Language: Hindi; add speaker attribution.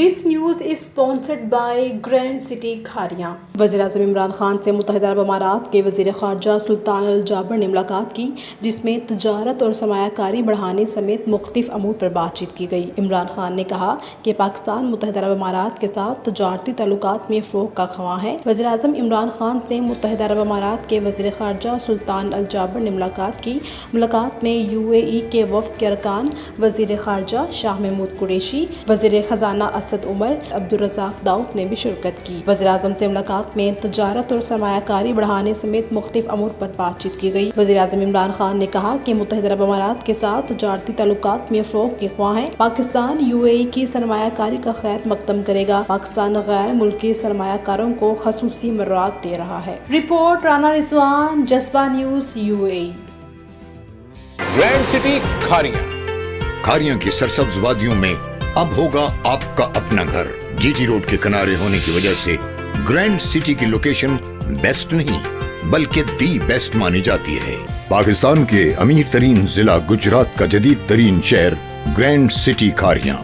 Speaker 1: This news is sponsored by grand city Kharian. वज़ीर-ए-आज़म इमरान खान से मुत्तहिदा अरब अमारात के वज़ीर ख़ारजा सुल्तान अल जाबर ने मुलाकात की, जिसमें तजारत और सरमायाकारी बढ़ाने समेत मुख्तलिफ अमूर पर बातचीत की गई। इमरान खान ने कहा कि पाकिस्तान मुत्तहिदा अरब अमारात के साथ तजारती ताल्लुकात में फ़रोग़ का ख़वाह है। वज़ीर-ए-आज़म इमरान खान से मुत्तहिदा अरब अमारात के वज़ीर ख़ारजा सुल्तान अल जाबर ने मुलाकात की। मुलाकात में UAE के वफ़द के अरकान वज़ीर ख़ारजा शाह महमूद कुरैशी, वज़ीर ख़जाना असद उमर, अब्दुल रज़ाक दाऊद ने भी शिरकत की। वज़ीर-ए-आज़म से मुलाकात में तजारत और सरमायाकारी बढ़ाने समेत मुख्तलिफ अमूर पर बातचीत की गई। वज़ीर-ए-आज़म इमरान खान ने कहा कि मुत्तहिदा अरब अमारात के साथ तजारती ताल्लुकात में फ़रोग़ के ख़वाह है। पाकिस्तान UAE की सरमायाकारी का खैर मकदम करेगा। पाकिस्तान गैर मुल्की सरमायाकारों को ख़ुसूसी मर्रात दे रहा है। रिपोर्ट राना रिजवान, जज़्बा news UAE।
Speaker 2: Grand city Khariyan.
Speaker 3: Khariyan की सरसब्ज वादियों में अब होगा आपका अपना घर। GT रोड के किनारे होने की वजह से ग्रैंड सिटी की लोकेशन बेस्ट नहीं बल्कि दी बेस्ट मानी जाती है। पाकिस्तान के अमीर तरीन जिला गुजरात का जदीद तरीन शहर ग्रैंड सिटी खारियां।